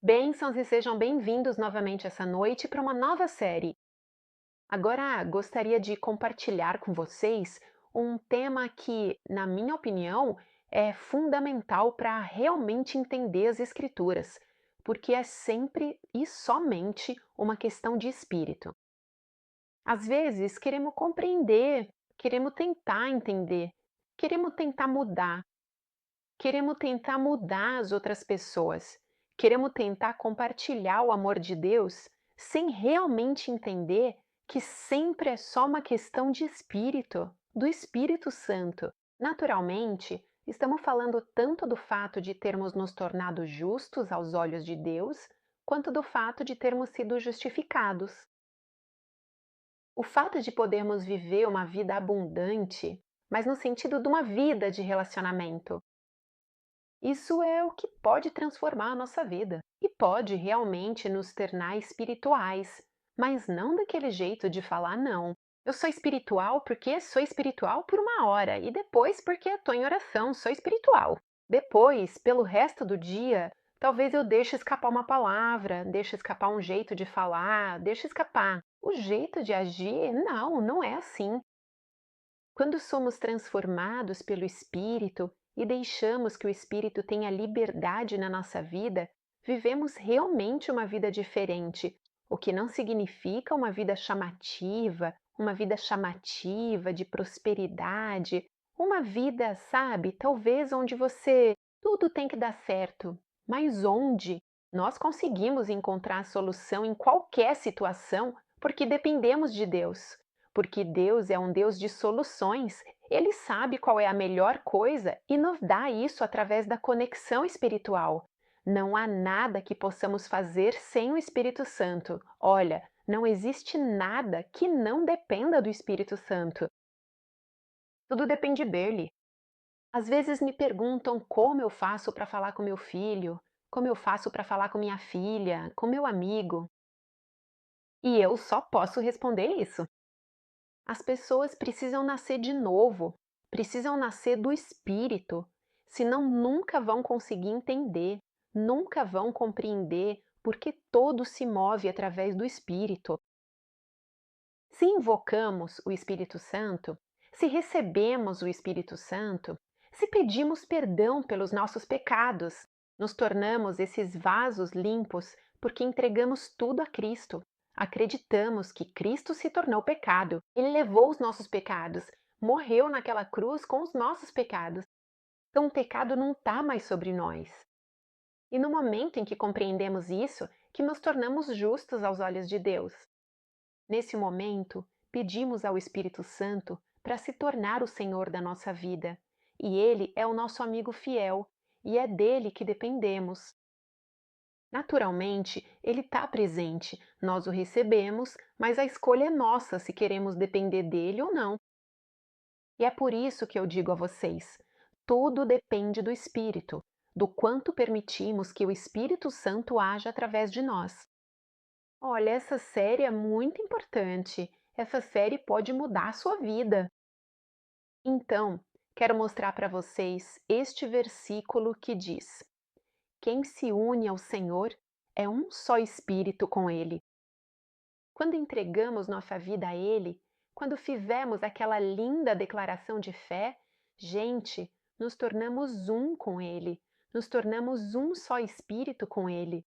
Bênçãos e sejam bem-vindos novamente essa noite para uma nova série. Agora, gostaria de compartilhar com vocês um tema que, na minha opinião, é fundamental para realmente entender as Escrituras, porque é sempre e somente uma questão de espírito. Às vezes, queremos compreender, queremos tentar entender, queremos tentar mudar as outras pessoas, queremos tentar compartilhar o amor de Deus sem realmente entender que sempre é só uma questão de espírito, do Espírito Santo. Naturalmente, estamos falando tanto do fato de termos nos tornado justos aos olhos de Deus, quanto do fato de termos sido justificados. O fato de podermos viver uma vida abundante, mas no sentido de uma vida de relacionamento. Isso é o que pode transformar a nossa vida e pode realmente nos tornar espirituais, mas não daquele jeito de falar não. Eu sou espiritual porque sou espiritual por uma hora e depois porque estou em oração, sou espiritual. Depois, pelo resto do dia, talvez eu deixe escapar uma palavra, deixe escapar um jeito de falar, deixe escapar. O jeito de agir, não, não é assim. Quando somos transformados pelo Espírito e deixamos que o Espírito tenha liberdade na nossa vida, vivemos realmente uma vida diferente, o que não significa uma vida chamativa de prosperidade, uma vida, sabe, talvez onde tudo tem que dar certo, mas onde nós conseguimos encontrar a solução em qualquer situação porque dependemos de Deus. Porque Deus é um Deus de soluções, Ele sabe qual é a melhor coisa e nos dá isso através da conexão espiritual. Não há nada que possamos fazer sem o Espírito Santo. Olha, não existe nada que não dependa do Espírito Santo. Tudo depende dele. Às vezes me perguntam como eu faço para falar com meu filho, como eu faço para falar com minha filha, com meu amigo. E eu só posso responder isso. As pessoas precisam nascer de novo, precisam nascer do espírito, senão nunca vão conseguir entender, nunca vão compreender porque todo se move através do espírito. Se invocamos o Espírito Santo, se recebemos o Espírito Santo, se pedimos perdão pelos nossos pecados, nos tornamos esses vasos limpos porque entregamos tudo a Cristo. Acreditamos que Cristo se tornou pecado. Ele levou os nossos pecados, morreu naquela cruz com os nossos pecados. Então o pecado não está mais sobre nós. E no momento em que compreendemos isso, que nos tornamos justos aos olhos de Deus. Nesse momento, pedimos ao Espírito Santo para se tornar o Senhor da nossa vida, e Ele é o nosso amigo fiel, e é dele que dependemos. Naturalmente, Ele está presente, nós o recebemos, mas a escolha é nossa se queremos depender dele ou não. E é por isso que eu digo a vocês: tudo depende do Espírito, do quanto permitimos que o Espírito Santo haja através de nós. Olha, essa série é muito importante. Essa série pode mudar a sua vida. Então, quero mostrar para vocês este versículo que diz: Quem se une ao Senhor é um só espírito com Ele. Quando entregamos nossa vida a Ele, quando fizemos aquela linda declaração de fé, gente, nos tornamos um com Ele, nos tornamos um só espírito com Ele.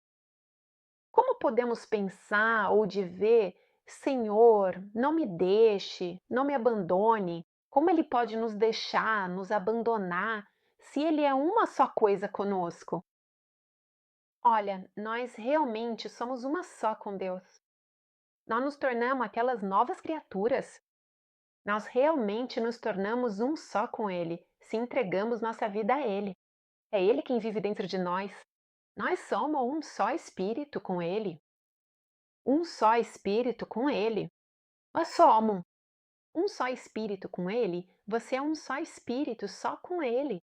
Como podemos pensar ou dizer, Senhor, não me deixe, não me abandone? Como Ele pode nos deixar, nos abandonar, se Ele é uma só coisa conosco? Olha, nós realmente somos uma só com Deus. Nós nos tornamos aquelas novas criaturas. Nós realmente nos tornamos um só com Ele, se entregamos nossa vida a Ele. É Ele quem vive dentro de nós. Nós somos um só espírito com Ele. Um só espírito com Ele. Nós somos um só espírito com Ele. Você é um só espírito só com Ele.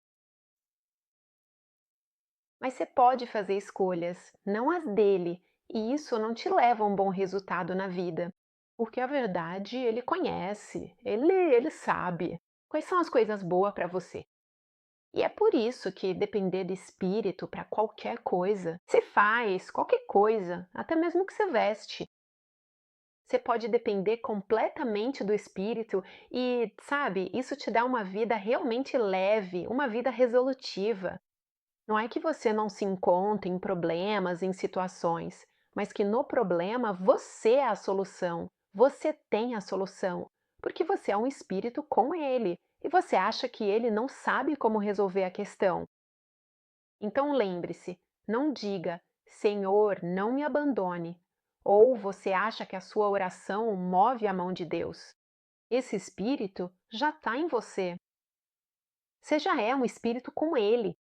Mas você pode fazer escolhas, não as dele, e isso não te leva a um bom resultado na vida. Porque a verdade ele conhece, ele sabe quais são as coisas boas para você. E é por isso que depender do espírito para qualquer coisa, se faz qualquer coisa, até mesmo que se veste. Você pode depender completamente do espírito e, sabe, isso te dá uma vida realmente leve, uma vida resolutiva. Não é que você não se encontre em problemas, em situações, mas que no problema você é a solução. Você tem a solução, porque você é um espírito com ele e você acha que ele não sabe como resolver a questão. Então lembre-se, não diga, Senhor, não me abandone. Ou você acha que a sua oração move a mão de Deus. Esse espírito já está em você. Você já é um espírito com ele.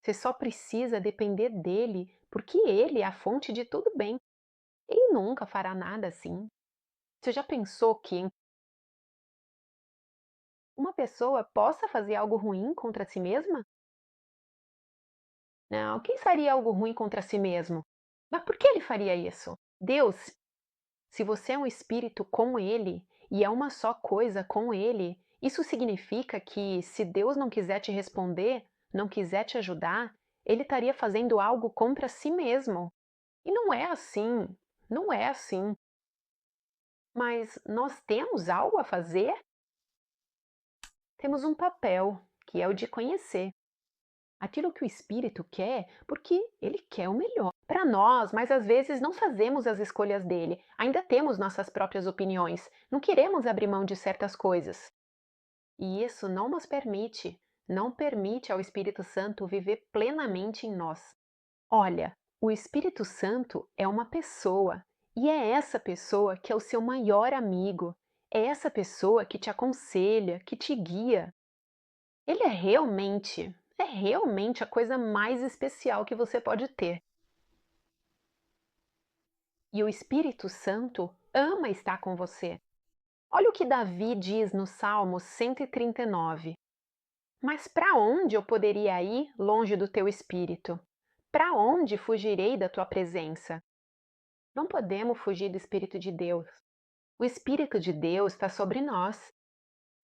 Você só precisa depender dele, porque ele é a fonte de tudo bem. Ele nunca fará nada assim. Você já pensou que uma pessoa possa fazer algo ruim contra si mesma? Não, quem faria algo ruim contra si mesmo? Mas por que ele faria isso? Deus, se você é um espírito com ele e é uma só coisa com ele, isso significa que se Deus não quiser te responder, não quiser te ajudar, ele estaria fazendo algo contra si mesmo. E não é assim, não é assim. Mas nós temos algo a fazer? Temos um papel, que é o de conhecer aquilo que o espírito quer, porque ele quer o melhor para nós, mas às vezes não fazemos as escolhas dele. Ainda temos nossas próprias opiniões, não queremos abrir mão de certas coisas. E isso não nos permite, não permite ao Espírito Santo viver plenamente em nós. Olha, o Espírito Santo é uma pessoa, e é essa pessoa que é o seu maior amigo. É essa pessoa que te aconselha, que te guia. Ele é realmente a coisa mais especial que você pode ter. E o Espírito Santo ama estar com você. Olha o que Davi diz no Salmo 139. Mas para onde eu poderia ir longe do teu espírito? Para onde fugirei da tua presença? Não podemos fugir do Espírito de Deus. O Espírito de Deus está sobre nós.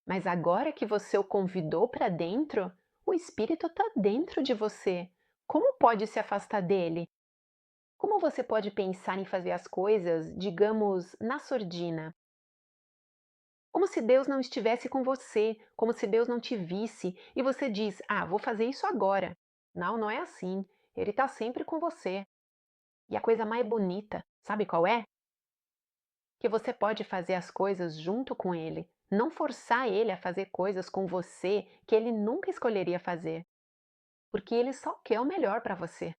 Mas agora que você o convidou para dentro, o Espírito está dentro de você. Como pode se afastar dele? Como você pode pensar em fazer as coisas, digamos, na sordina? Como se Deus não estivesse com você, como se Deus não te visse, e você diz: Ah, vou fazer isso agora. Não, não é assim. Ele está sempre com você. E a coisa mais bonita, sabe qual é? Que você pode fazer as coisas junto com ele, não forçar ele a fazer coisas com você que ele nunca escolheria fazer, porque ele só quer o melhor para você.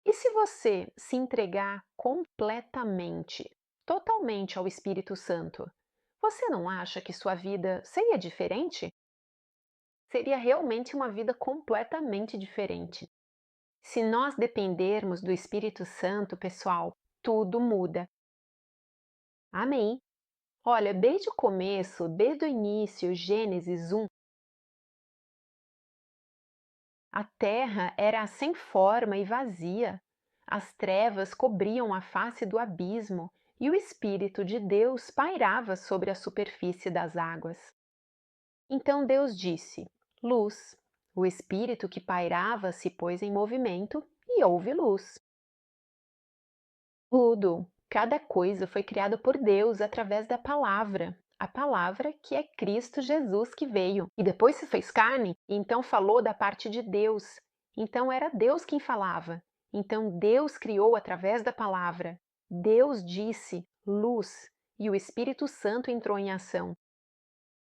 E se você se entregar completamente, totalmente ao Espírito Santo, você não acha que sua vida seria diferente? Seria realmente uma vida completamente diferente. Se nós dependermos do Espírito Santo, pessoal, tudo muda. Amém. Olha, desde o começo, desde o início, Gênesis 1, a terra era sem forma e vazia. As trevas cobriam a face do abismo e o Espírito de Deus pairava sobre a superfície das águas. Então Deus disse: Luz. O Espírito que pairava se pôs em movimento e houve luz. Tudo, cada coisa foi criada por Deus através da palavra. A palavra que é Cristo Jesus que veio. E depois se fez carne, e então falou da parte de Deus. Então era Deus quem falava. Então Deus criou através da palavra. Deus disse luz e o Espírito Santo entrou em ação.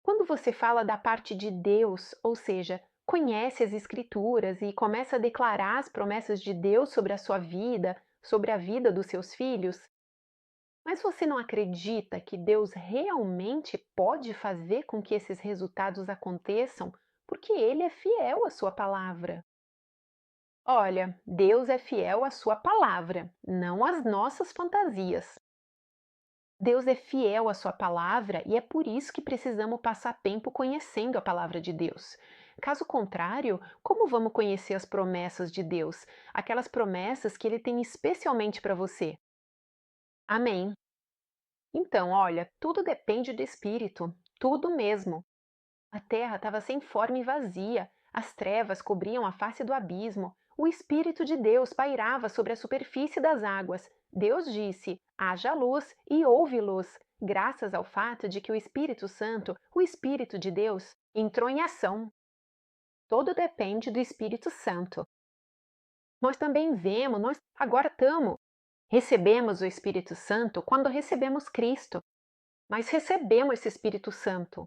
Quando você fala da parte de Deus, ou seja, conhece as Escrituras e começa a declarar as promessas de Deus sobre a sua vida, sobre a vida dos seus filhos, mas você não acredita que Deus realmente pode fazer com que esses resultados aconteçam porque Ele é fiel à sua palavra? Olha, Deus é fiel à sua palavra, não às nossas fantasias. Deus é fiel à sua palavra e é por isso que precisamos passar tempo conhecendo a palavra de Deus. Caso contrário, como vamos conhecer as promessas de Deus? Aquelas promessas que Ele tem especialmente para você. Amém. Então, olha, tudo depende do Espírito, tudo mesmo. A terra estava sem forma e vazia, as trevas cobriam a face do abismo, o Espírito de Deus pairava sobre a superfície das águas. Deus disse: haja luz, e houve luz, graças ao fato de que o Espírito Santo, o Espírito de Deus, entrou em ação. Tudo depende do Espírito Santo. Nós também vemos, nós agora recebemos o Espírito Santo quando recebemos Cristo, mas recebemos esse Espírito Santo.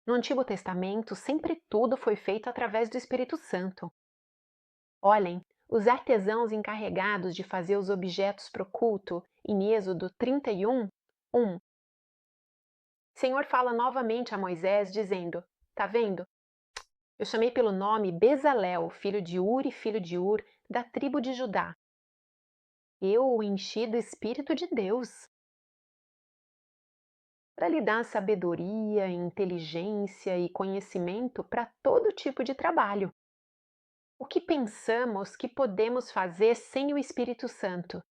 No Antigo Testamento, sempre tudo foi feito através do Espírito Santo. Olhem, os artesãos encarregados de fazer os objetos para o culto, em Êxodo 31, 1. O Senhor fala novamente a Moisés, dizendo: tá vendo? Eu chamei pelo nome Bezalel, filho de Uri, filho de Ur, da tribo de Judá. Eu o enchi do Espírito de Deus para lhe dar sabedoria, inteligência e conhecimento para todo tipo de trabalho. O que pensamos que podemos fazer sem o Espírito Santo?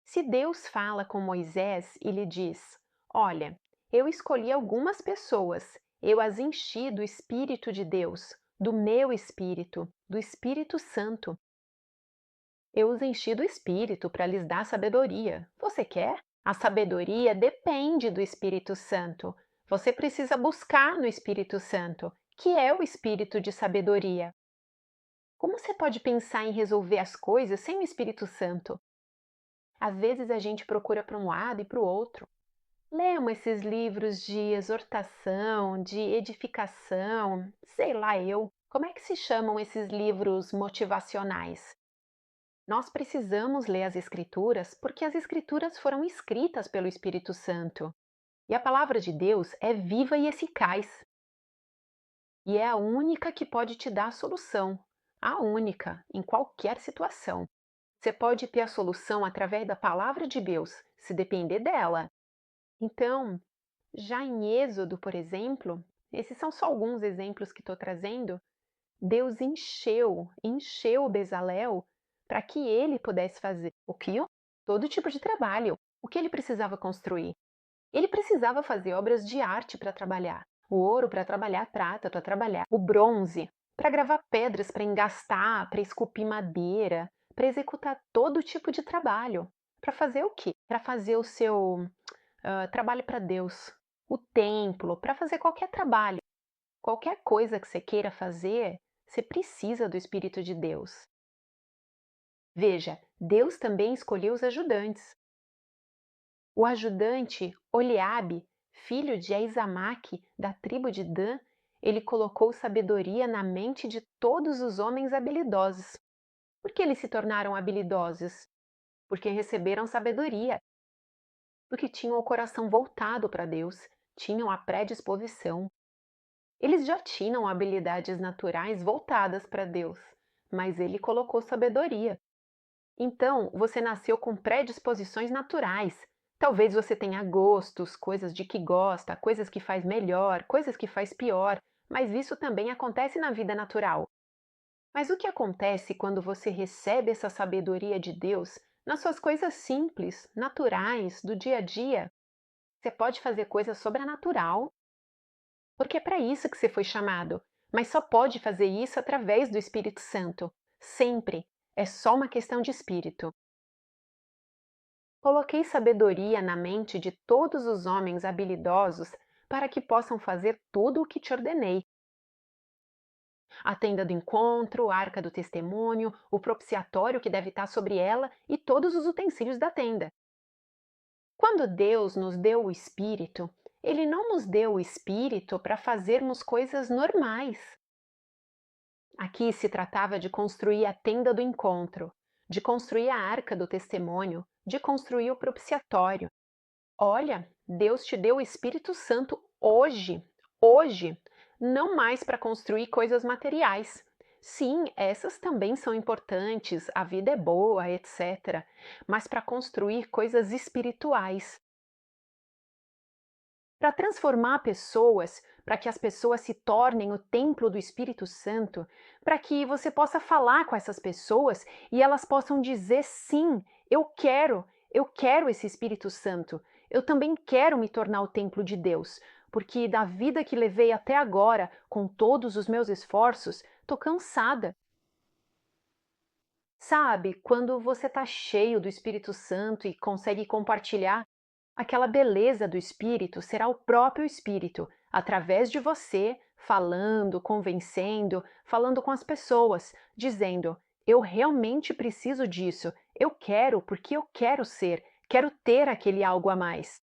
Se Deus fala com Moisés e lhe diz: olha, eu escolhi algumas pessoas, eu as enchi do Espírito de Deus, do meu Espírito, do Espírito Santo. Eu os enchi do Espírito para lhes dar sabedoria. Você quer? A sabedoria depende do Espírito Santo. Você precisa buscar no Espírito Santo, que é o Espírito de sabedoria. Como você pode pensar em resolver as coisas sem o Espírito Santo? Às vezes a gente procura para um lado e para o outro. Lemos esses livros de exortação, de edificação, sei lá eu. Como é que se chamam esses livros motivacionais? Nós precisamos ler as Escrituras porque as Escrituras foram escritas pelo Espírito Santo. E a palavra de Deus é viva e eficaz. E é a única que pode te dar a solução. A única, em qualquer situação. Você pode ter a solução através da palavra de Deus, se depender dela. Então, já em Êxodo, por exemplo, esses são só alguns exemplos que estou trazendo, Deus encheu Bezalel para que ele pudesse fazer o que? Todo tipo de trabalho. O que ele precisava construir? Ele precisava fazer obras de arte para trabalhar. O ouro para trabalhar a prata, para trabalhar o bronze, para gravar pedras, para engastar, para esculpir madeira, para executar todo tipo de trabalho. Para fazer o quê? Para fazer o seu trabalho para Deus. O templo, para fazer qualquer trabalho. Qualquer coisa que você queira fazer, você precisa do Espírito de Deus. Veja, Deus também escolheu os ajudantes. O ajudante Oliabe, filho de Aizamaque, da tribo de Dan, ele colocou sabedoria na mente de todos os homens habilidosos. Por que eles se tornaram habilidosos? Porque receberam sabedoria. Porque tinham o coração voltado para Deus, tinham a predisposição. Eles já tinham habilidades naturais voltadas para Deus, mas ele colocou sabedoria. Então, você nasceu com predisposições naturais. Talvez você tenha gostos, coisas de que gosta, coisas que faz melhor, coisas que faz pior, mas isso também acontece na vida natural. Mas o que acontece quando você recebe essa sabedoria de Deus nas suas coisas simples, naturais, do dia a dia? Você pode fazer coisas sobrenatural, porque é para isso que você foi chamado, mas só pode fazer isso através do Espírito Santo. Sempre. É só uma questão de espírito. Coloquei sabedoria na mente de todos os homens habilidosos para que possam fazer tudo o que te ordenei. A tenda do encontro, a arca do testemunho, o propiciatório que deve estar sobre ela e todos os utensílios da tenda. Quando Deus nos deu o Espírito, Ele não nos deu o Espírito para fazermos coisas normais. Aqui se tratava de construir a tenda do encontro, de construir a arca do testemunho, de construir o propiciatório. Olha, Deus te deu o Espírito Santo hoje, não mais para construir coisas materiais. Sim, essas também são importantes, a vida é boa, etc., mas para construir coisas espirituais. Para transformar pessoas, para que as pessoas se tornem o templo do Espírito Santo, para que você possa falar com essas pessoas e elas possam dizer sim, eu quero esse Espírito Santo. Eu também quero me tornar o templo de Deus. porque da vida que levei até agora, com todos os meus esforços, estou cansada. Sabe, quando você está cheio do Espírito Santo e consegue compartilhar, aquela beleza do Espírito será o próprio Espírito, através de você, falando, convencendo, falando com as pessoas, dizendo: eu realmente preciso disso, eu quero porque eu quero ter aquele algo a mais.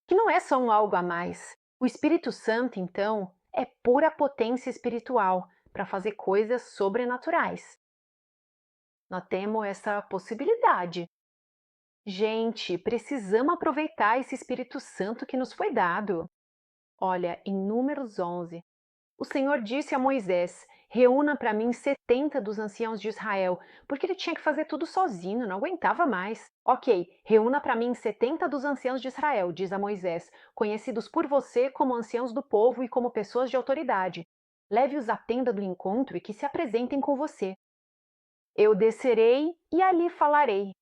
Que não é só um algo a mais. O Espírito Santo, então, é pura potência espiritual para fazer coisas sobrenaturais. Nós temos essa possibilidade. Gente, precisamos aproveitar esse Espírito Santo que nos foi dado. Olha, em Números 11, o Senhor disse a Moisés: reúna para mim 70 dos anciãos de Israel, porque ele tinha que fazer tudo sozinho, não aguentava mais. Ok, reúna para mim 70 dos anciãos de Israel, diz a Moisés, conhecidos por você como anciãos do povo e como pessoas de autoridade. Leve-os à tenda do encontro e que se apresentem com você. Eu descerei e ali falarei.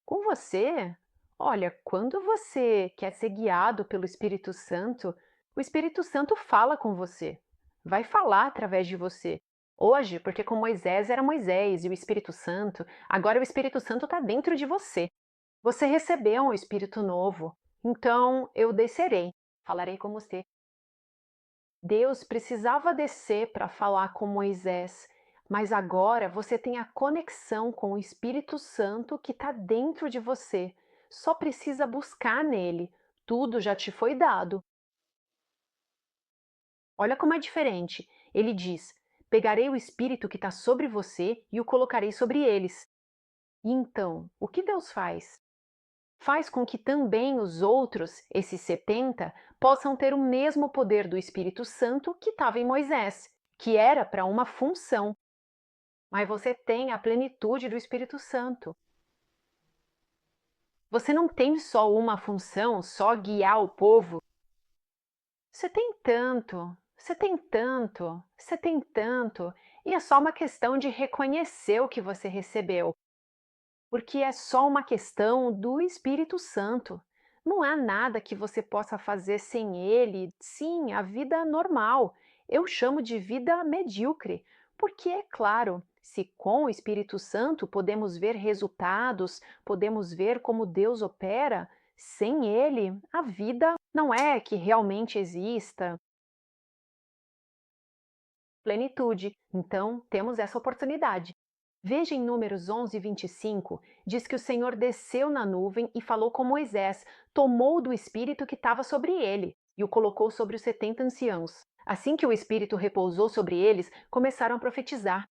Com você? Olha, quando você quer ser guiado pelo Espírito Santo, o Espírito Santo fala com você, vai falar através de você. Hoje, porque com Moisés era Moisés e o Espírito Santo, agora o Espírito Santo está dentro de você. Você recebeu um Espírito novo, então eu descerei, falarei com você. Deus precisava descer para falar com Moisés, mas agora você tem a conexão com o Espírito Santo que está dentro de você. Só precisa buscar nele. Tudo já te foi dado. Olha como é diferente. Ele diz: pegarei o Espírito que está sobre você e o colocarei sobre eles. E então, o que Deus faz? Faz com que também os outros, esses 70, possam ter o mesmo poder do Espírito Santo que estava em Moisés, que era para uma função. Mas você tem a plenitude do Espírito Santo. Você não tem só uma função, só guiar o povo. Você tem tanto, você tem tanto, você tem tanto, e é só uma questão de reconhecer o que você recebeu. Porque é só uma questão do Espírito Santo. Não há nada que você possa fazer sem ele. Sim, a vida normal. Eu chamo de vida medíocre, porque é claro, se com o Espírito Santo podemos ver resultados, podemos ver como Deus opera, sem ele, a vida não é que realmente exista plenitude. Então, temos essa oportunidade. Veja em Números 11, 25, diz que o Senhor desceu na nuvem e falou com Moisés, tomou do Espírito que estava sobre ele e o colocou sobre os 70 anciãos. Assim que o Espírito repousou sobre eles, começaram a profetizar.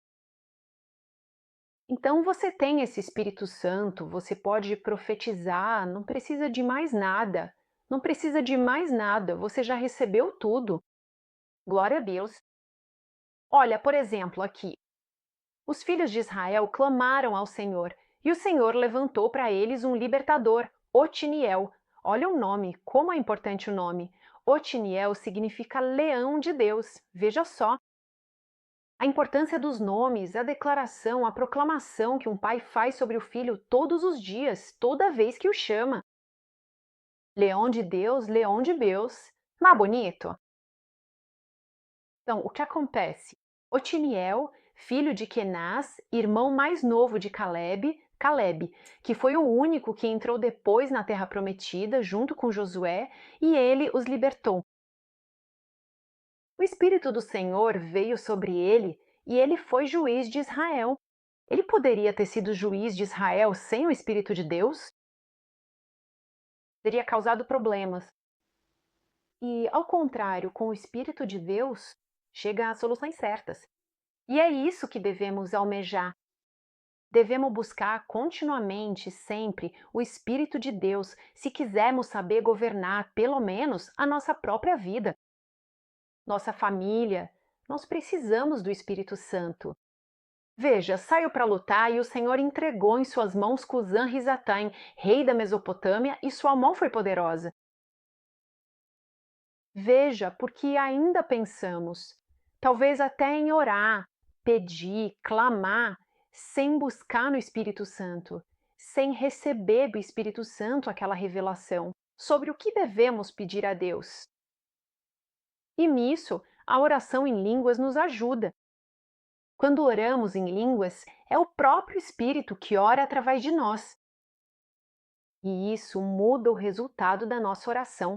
Então você tem esse Espírito Santo, você pode profetizar, não precisa de mais nada. Não precisa de mais nada, você já recebeu tudo. Glória a Deus. Olha, por exemplo, aqui, os filhos de Israel clamaram ao Senhor, e o Senhor levantou para eles um libertador, Otiniel. Olha o nome, como é importante o nome. Otiniel significa leão de Deus. Veja só. A importância dos nomes, a declaração, a proclamação que um pai faz sobre o filho todos os dias, toda vez que o chama. Leão de Deus, leão de Deus. Não é bonito? Então, o que acontece? Otiniel, filho de Kenaz, irmão mais novo de Caleb, Caleb, que foi o único que entrou depois na Terra Prometida, junto com Josué, e ele os libertou. O Espírito do Senhor veio sobre ele e ele foi juiz de Israel. Ele poderia ter sido juiz de Israel sem o Espírito de Deus? Teria causado problemas. E, ao contrário, com o Espírito de Deus, chega a soluções certas. E é isso que devemos almejar. Devemos buscar continuamente, sempre, o Espírito de Deus, se quisermos saber governar, pelo menos, a nossa própria vida. Nossa família, nós precisamos do Espírito Santo. Veja, saiu para lutar e o Senhor entregou em suas mãos Cusã-Risataim, rei da Mesopotâmia, e sua mão foi poderosa. Veja, porque ainda pensamos, talvez até em orar, pedir, clamar, sem buscar no Espírito Santo, sem receber do Espírito Santo aquela revelação sobre o que devemos pedir a Deus. E nisso, a oração em línguas nos ajuda. Quando oramos em línguas, é o próprio Espírito que ora através de nós. E isso muda o resultado da nossa oração.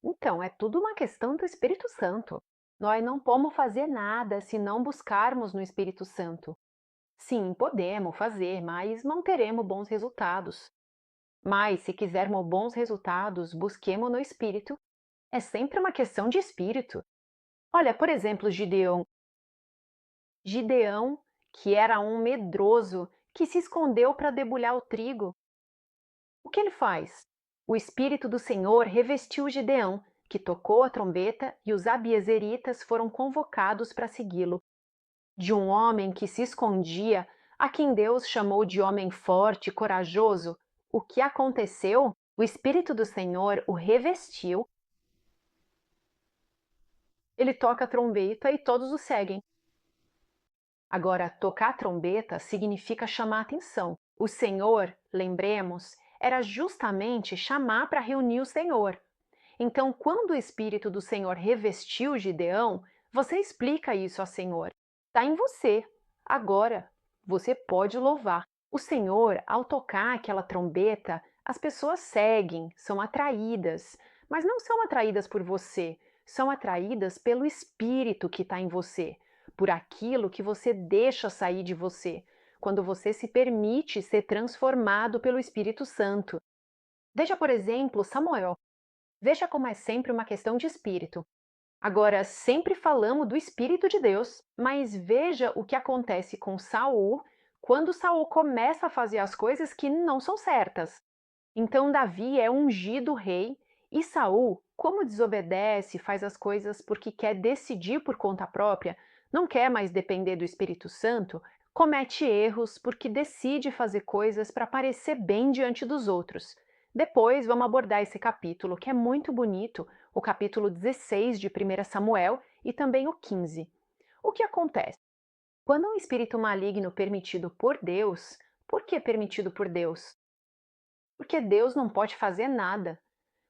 Então, é tudo uma questão do Espírito Santo. Nós não podemos fazer nada se não buscarmos no Espírito Santo. Sim, podemos fazer, mas não teremos bons resultados. Mas, se quisermos bons resultados, busquemos no Espírito. É sempre uma questão de espírito. Olha, por exemplo, Gideão. Gideão, que era um medroso, que se escondeu para debulhar o trigo. O que ele faz? O Espírito do Senhor revestiu Gideão, que tocou a trombeta e os abiezeritas foram convocados para segui-lo. De um homem que se escondia, a quem Deus chamou de homem forte e corajoso, o que aconteceu? O Espírito do Senhor o revestiu. Ele toca a trombeta e todos o seguem. Agora, tocar a trombeta significa chamar a atenção. O Senhor, lembremos, era justamente chamar para reunir o Senhor. Então, quando o Espírito do Senhor revestiu Gideão, você explica isso ao Senhor. Está em você. Agora, você pode louvar. O Senhor, ao tocar aquela trombeta, as pessoas seguem, são atraídas. Mas não são atraídas por você, são atraídas pelo Espírito que está em você, por aquilo que você deixa sair de você, quando você se permite ser transformado pelo Espírito Santo. Veja, por exemplo, Samuel. Veja como é sempre uma questão de espírito. Agora, sempre falamos do Espírito de Deus, mas veja o que acontece com Saul quando Saul começa a fazer as coisas que não são certas. Então Davi é ungido rei e Saul, como desobedece, faz as coisas porque quer decidir por conta própria, não quer mais depender do Espírito Santo, comete erros porque decide fazer coisas para parecer bem diante dos outros. Depois vamos abordar esse capítulo, que é muito bonito, o capítulo 16 de 1 Samuel e também o 15. O que acontece? Quando um espírito maligno permitido por Deus, por que permitido por Deus? Porque Deus não pode fazer nada.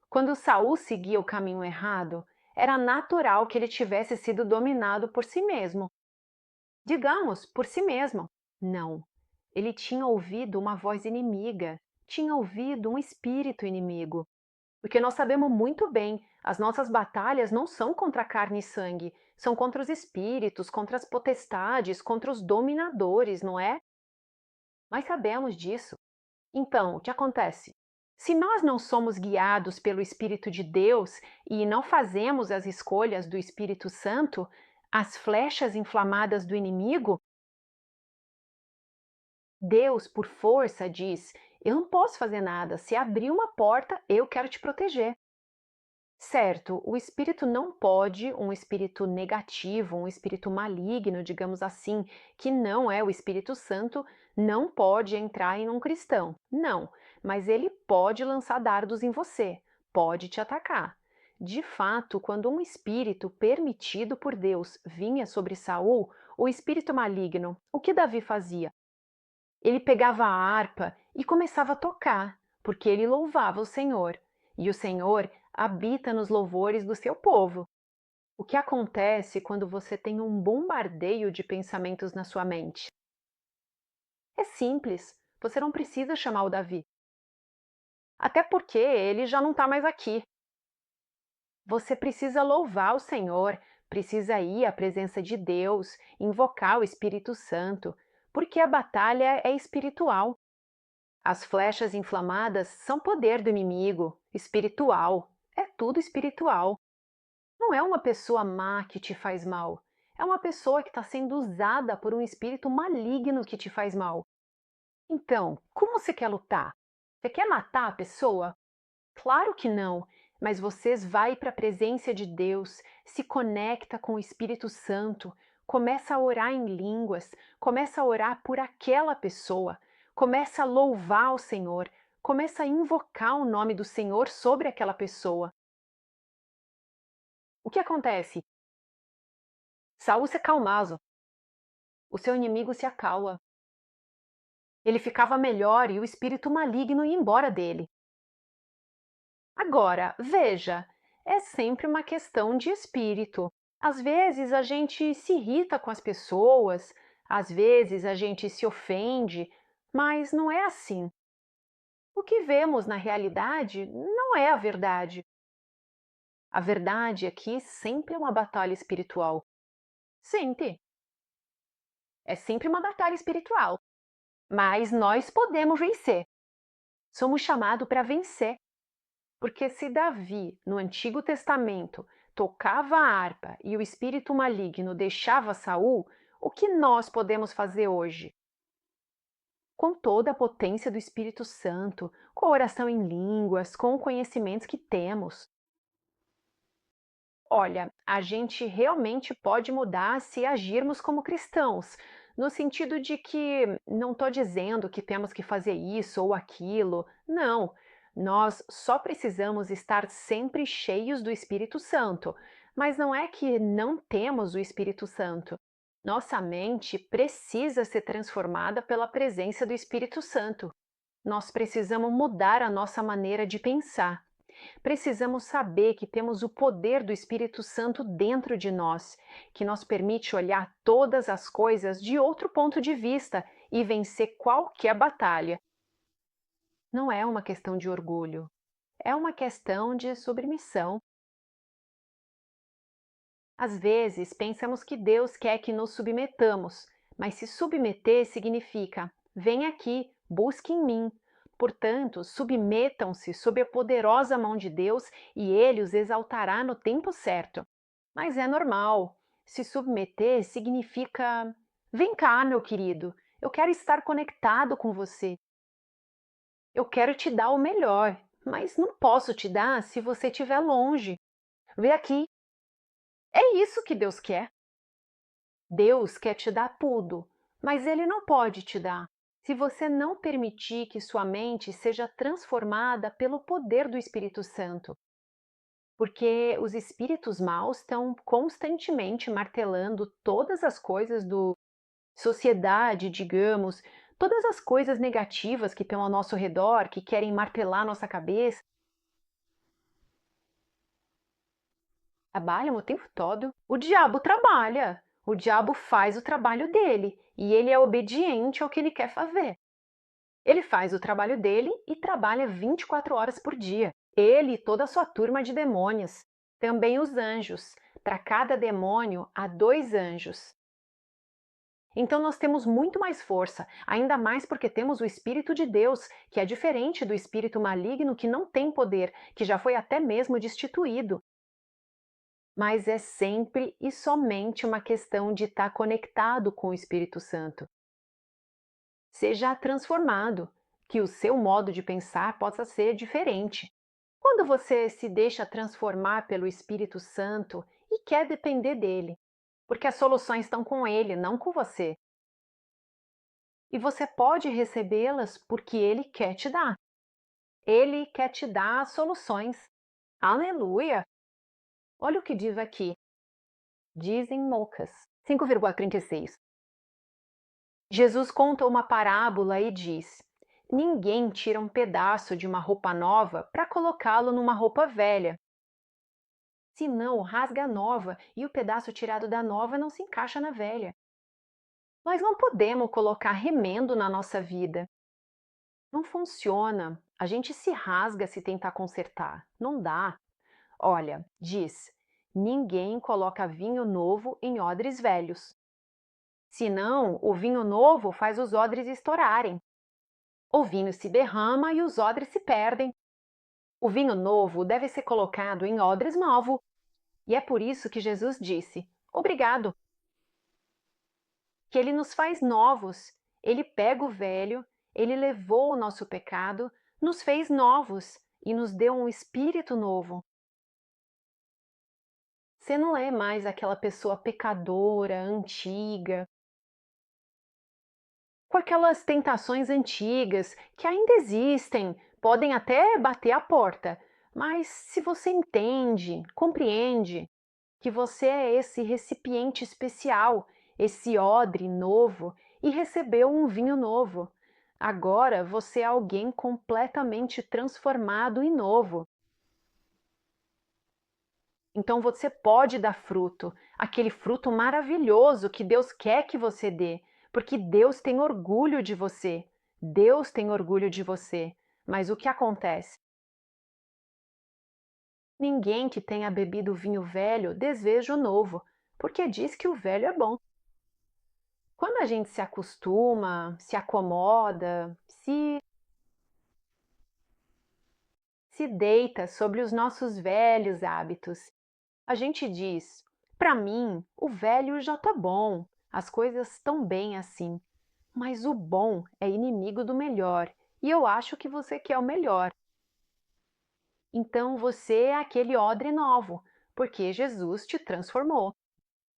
Quando Saul seguia o caminho errado, era natural que ele tivesse sido dominado por si mesmo. Digamos, por si mesmo. Não. Ele tinha ouvido uma voz inimiga, tinha ouvido um espírito inimigo. Porque nós sabemos muito bem, as nossas batalhas não são contra carne e sangue, são contra os espíritos, contra as potestades, contra os dominadores, não é? Nós sabemos disso. Então, o que acontece? Se nós não somos guiados pelo Espírito de Deus e não fazemos as escolhas do Espírito Santo, as flechas inflamadas do inimigo, Deus, por força, diz: Eu não posso fazer nada. Se abrir uma porta, eu quero te proteger. Certo, o espírito não pode, um espírito negativo, um espírito maligno, digamos assim, que não é o Espírito Santo, não pode entrar em um cristão. Não, mas ele pode lançar dardos em você, pode te atacar. De fato, quando um espírito permitido por Deus vinha sobre Saul, o espírito maligno, o que Davi fazia? Ele pegava a harpa e começava a tocar, porque ele louvava o Senhor. E o Senhor habita nos louvores do seu povo. O que acontece quando você tem um bombardeio de pensamentos na sua mente? É simples, você não precisa chamar o Davi. Até porque ele já não está mais aqui. Você precisa louvar o Senhor, precisa ir à presença de Deus, invocar o Espírito Santo, porque a batalha é espiritual. As flechas inflamadas são poder do inimigo, espiritual. É tudo espiritual. Não é uma pessoa má que te faz mal. É uma pessoa que está sendo usada por um espírito maligno que te faz mal. Então, como você quer lutar? Você quer matar a pessoa? Claro que não, mas você vai para a presença de Deus, se conecta com o Espírito Santo, começa a orar em línguas, começa a orar por aquela pessoa, começa a louvar o Senhor, começa a invocar o nome do Senhor sobre aquela pessoa. O que acontece? Saul se acalmava, o seu inimigo se acalma. Ele ficava melhor e o espírito maligno ia embora dele. Agora, veja, É sempre uma questão de espírito. Às vezes a gente se irrita com as pessoas, às vezes a gente se ofende, mas não é assim. O que vemos na realidade não é a verdade. A verdade aqui sempre é uma batalha espiritual. Sempre. É sempre uma batalha espiritual. Mas nós podemos vencer. Somos chamados para vencer. Porque se Davi, no Antigo Testamento, tocava a harpa e o espírito maligno deixava Saul, o que nós podemos fazer hoje? Com toda a potência do Espírito Santo, com a oração em línguas, com o conhecimento que temos. Olha, a gente realmente pode mudar se agirmos como cristãos, no sentido de que não estou dizendo que temos que fazer isso ou aquilo, não. Nós só precisamos estar sempre cheios do Espírito Santo, mas não é que não temos o Espírito Santo. Nossa mente precisa ser transformada pela presença do Espírito Santo. Nós precisamos mudar a nossa maneira de pensar. Precisamos saber que temos o poder do Espírito Santo dentro de nós, que nos permite olhar todas as coisas de outro ponto de vista e vencer qualquer batalha. Não é uma questão de orgulho, é uma questão de submissão. Às vezes, pensamos que Deus quer que nos submetamos, mas se submeter significa: vem aqui, busque em mim. Portanto, submetam-se sob a poderosa mão de Deus e Ele os exaltará no tempo certo. Mas é normal. Se submeter significa: vem cá, meu querido, eu quero estar conectado com você. Eu quero te dar o melhor, mas não posso te dar se você estiver longe. Vem aqui. É isso que Deus quer. Deus quer te dar tudo, mas Ele não pode te dar se você não permitir que sua mente seja transformada pelo poder do Espírito Santo. Porque os espíritos maus estão constantemente martelando todas as coisas do sociedade, digamos, todas as coisas negativas que estão ao nosso redor, que querem martelar nossa cabeça. Trabalham o tempo todo. O diabo trabalha. O diabo faz o trabalho dele e ele é obediente ao que ele quer fazer. Ele faz o trabalho dele e trabalha 24 horas por dia. Ele e toda a sua turma de demônios. Também os anjos. Para cada demônio há 2 anjos. Então nós temos muito mais força, ainda mais porque temos o Espírito de Deus, que é diferente do espírito maligno que não tem poder, que já foi até mesmo destituído. Mas é sempre e somente uma questão de estar conectado com o Espírito Santo. Seja transformado, que o seu modo de pensar possa ser diferente. Quando você se deixa transformar pelo Espírito Santo e quer depender dele, porque as soluções estão com ele, não com você. E você pode recebê-las porque ele quer te dar. Ele quer te dar as soluções. Aleluia! Olha o que diz aqui. Diz em Lucas 5,36. Jesus conta uma parábola e diz: ninguém tira um pedaço de uma roupa nova para colocá-lo numa roupa velha. Senão, rasga a nova e o pedaço tirado da nova não se encaixa na velha. Nós não podemos colocar remendo na nossa vida. Não funciona. A gente se rasga se tentar consertar. Não dá. Olha, diz: ninguém coloca vinho novo em odres velhos. Senão, o vinho novo faz os odres estourarem. O vinho se derrama e os odres se perdem. O vinho novo deve ser colocado em odres novos. E é por isso que Jesus disse: obrigado. Que ele nos faz novos. Ele pega o velho, ele levou o nosso pecado, nos fez novos e nos deu um espírito novo. Você não é mais aquela pessoa pecadora, antiga, com aquelas tentações antigas que ainda existem, podem até bater a porta, mas se você entende, compreende que você é esse recipiente especial, esse odre novo e recebeu um vinho novo. Agora você é alguém completamente transformado e novo. Então você pode dar fruto, aquele fruto maravilhoso que Deus quer que você dê, porque Deus tem orgulho de você. Deus tem orgulho de você. Mas o que acontece? Ninguém que tenha bebido vinho velho deseja o novo, porque diz que o velho é bom. Quando a gente se acostuma, se acomoda, se deita sobre os nossos velhos hábitos, a gente diz: para mim, o velho já tá bom, as coisas estão bem assim. Mas o bom é inimigo do melhor, e eu acho que você quer o melhor. Então você é aquele odre novo, porque Jesus te transformou.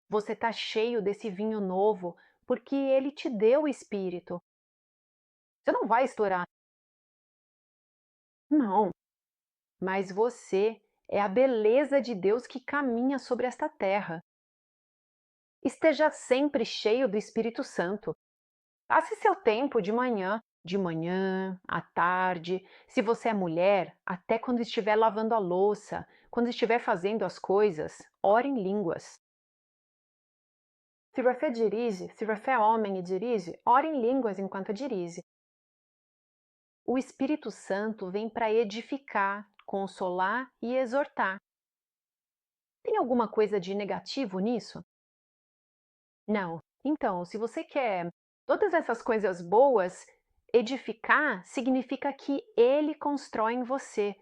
Você está cheio desse vinho novo, porque ele te deu o Espírito. Você não vai estourar, não, mas você é a beleza de Deus que caminha sobre esta terra. Esteja sempre cheio do Espírito Santo. Passe seu tempo de manhã, à tarde. Se você é mulher, até quando estiver lavando a louça, quando estiver fazendo as coisas, ore em línguas. Se você é homem e dirige, ore em línguas enquanto dirige. O Espírito Santo vem para edificar, consolar e exortar. Tem alguma coisa de negativo nisso? Não. Então, se você quer todas essas coisas boas, edificar significa que ele constrói em você.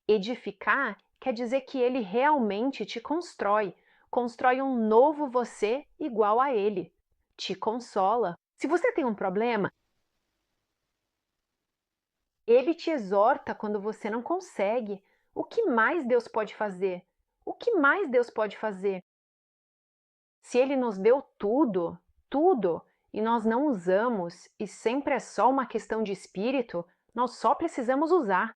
Edificar quer dizer que ele realmente te constrói, constrói um novo você igual a ele, te consola. Se você tem um problema, ele te exorta quando você não consegue. O que mais Deus pode fazer? O que mais Deus pode fazer? Se ele nos deu tudo, tudo, e nós não usamos, e sempre é só uma questão de espírito, nós só precisamos usar.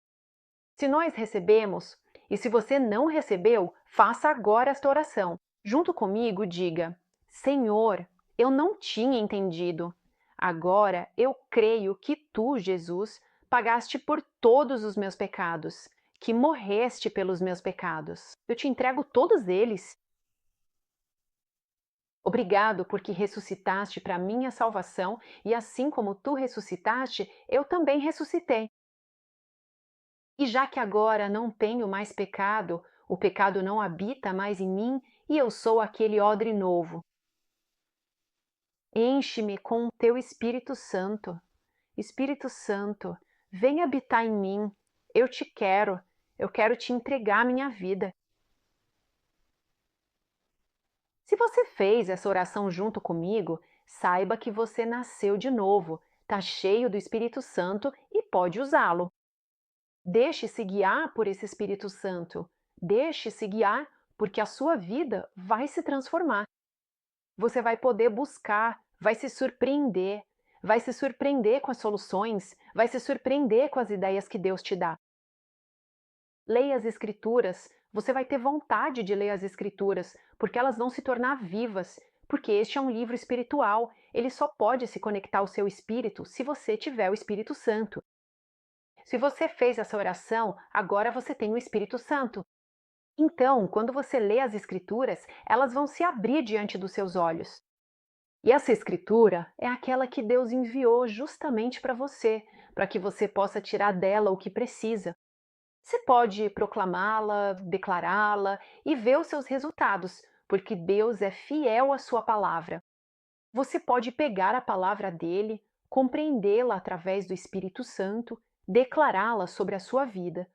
Se nós recebemos, e se você não recebeu, faça agora esta oração. Junto comigo, diga: Senhor, eu não tinha entendido. Agora eu creio que tu, Jesus, pagaste por todos os meus pecados, que morreste pelos meus pecados. Eu te entrego todos eles. Obrigado porque ressuscitaste para minha salvação, e assim como tu ressuscitaste, eu também ressuscitei. E já que agora não tenho mais pecado, o pecado não habita mais em mim, e eu sou aquele odre novo. Enche-me com o teu Espírito Santo. Espírito Santo, vem habitar em mim. Eu quero te entregar a minha vida. Se você fez essa oração junto comigo, saiba que você nasceu de novo, está cheio do Espírito Santo e pode usá-lo. Deixe-se guiar por esse Espírito Santo. Deixe-se guiar porque a sua vida vai se transformar. Você vai poder buscar, vai se surpreender com as soluções, vai se surpreender com as ideias que Deus te dá. Leia as Escrituras, você vai ter vontade de ler as Escrituras, porque elas vão se tornar vivas, porque este é um livro espiritual, ele só pode se conectar ao seu espírito se você tiver o Espírito Santo. Se você fez essa oração, agora você tem o Espírito Santo. Então, quando você lê as Escrituras, elas vão se abrir diante dos seus olhos. E essa Escritura é aquela que Deus enviou justamente para que você possa tirar dela o que precisa. Você pode proclamá-la, declará-la e ver os seus resultados, porque Deus é fiel à sua palavra. Você pode pegar a palavra dele, compreendê-la através do Espírito Santo, declará-la sobre a sua vida.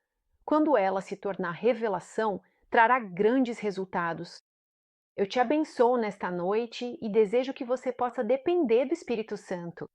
Quando ela se tornar revelação, trará grandes resultados. Eu te abençoo nesta noite e desejo que você possa depender do Espírito Santo.